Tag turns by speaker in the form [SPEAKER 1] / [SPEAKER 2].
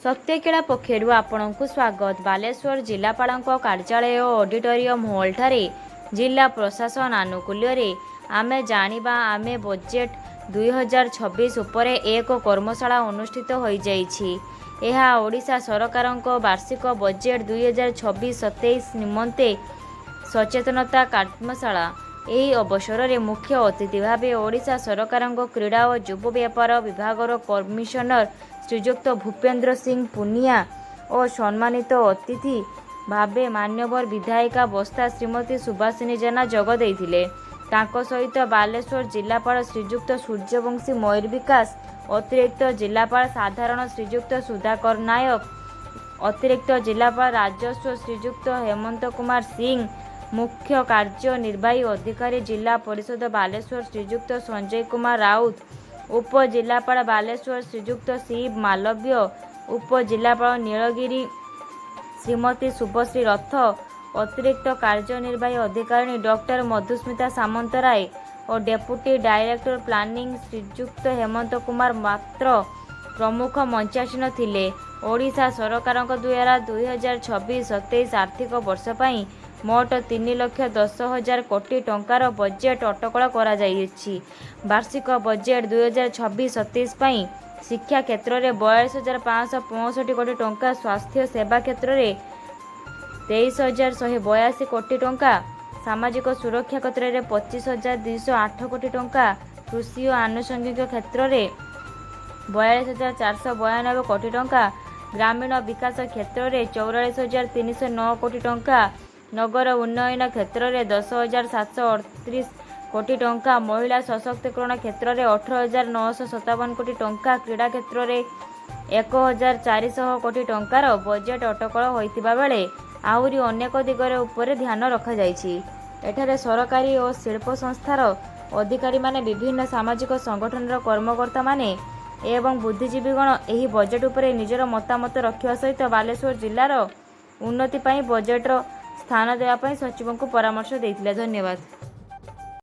[SPEAKER 1] सत्यक्रीड़ा पक्षरु आपणकु स्वागत। बालेश्वर जिलापालଙ୍କ कार्यालय auditorium hall ठारे जिला प्रशासन आनुकूल्य आमे जानिबा आमे बजेट 2026 उपरे एक कर्मशाला अनुष्ठित होई जाइछि। एहा ओडिशा सरकारଙ୍କ वार्षिक बजेट 2026-27 निमंते सचेतनता कार्यशाला। ଏହି ଅବସରରେ ମୁଖ୍ୟ ଅତିଥି ଭାବେ ଓଡ଼ିଶା ସରକାରଙ୍କ କ୍ରୀଡ଼ା ଓ ଯୁବ ବ୍ୟାପାର ବିଭାଗର କମିଶନର ଶ୍ରୀଯୁକ୍ତ ଭୂପେନ୍ଦ୍ର ସିଂ ପୁନିଆ ଓ ସମ୍ମାନିତ ଅତିଥି ଭାବେ ମାନ୍ୟବର ବିଧାୟିକା ବସ୍ତା ଶ୍ରୀମତୀ ସୁବାସିନୀ ଜେନା ଯୋଗ ଦେଇଥିଲେ। ତାଙ୍କ ସହିତ ବାଲେଶ୍ୱର ଜିଲ୍ଲାପାଳ ଶ୍ରୀଯୁକ୍ତ ସୂର୍ଯ୍ୟବଂଶୀ ମୟୂର ବିକାଶ, ଅତିରିକ୍ତ ଜିଲ୍ଲାପାଳ ସାଧାରଣ ଶ୍ରୀଯୁକ୍ତ ସୁଧାକର ନାୟକ, ଅତିରିକ୍ତ ଜିଲ୍ଲାପାଳ ରାଜସ୍ୱ ଶ୍ରୀଯୁକ୍ତ ହେମନ୍ତ କୁମାର ସିଂ, मुख्य कार्यनिर्वाही अधिकारी जिला परिषद बालेश्वर श्रीजुक्त संजय कुमार राउत, उपजिलापाल बालेश्वर श्रीजुक्त शिव मालव्य, उपजिलापाल नीलगिरी श्रीमती शुभश्री रथ, अतिरिक्त कार्यनिर्वाही अधिकारी डॉक्टर मधुस्मिता सामंतराय और डेप्यूटी डायरेक्टर प्लानिंग श्रीजुक्त हेमंत कुमार मात्र प्रमुख मंचासीन थिले। ओडिशा सरकार द्वारा 2026-27 आर्थिक वर्ष पई मोट 3,10,000 कोटी टंकार बजेट अटकल करा जाइछि। वार्षिक बजेट 2026-27 पई शिक्षा क्षेत्र में 42,565 कोटी टंका, स्वास्थ्य सेवा क्षेत्र में 23,182 कोटी टंका, सामाजिक सुरक्षा क्षेत्र में 25,208 कोटी टंका, कृषि और आनुषंगिक क्षेत्र में 42,492 कोटी टंका, ग्रामीण विकास क्षेत्र में 44,309 कोटी टंका, नगर उन्नयन क्षेत्र में 10,738 कोटी टंका, महिला सशक्तिकरण क्षेत्र में 18,957 कोटी टंका, क्रीड़ा क्षेत्र में 1,400 कोटी टंकार बजेट अटकल होइतिबा बेले आहुरी अनेक दिगरे उपरे ध्यान रखा जाइछि। एठारे सरकारी और शिल्प संस्थार अधिकारी माने, विभिन्न सामाजिक संगठन कर्मकर्ता माने एवं बुद्धिजीवीगण एही बजेट उपरे निजर मतामत रखिवा सहित बालेश्वर जिल्लार उन्नति पई बजेट स्थान देवा सचिव को परामर्श देइथिले। धन्यवाद।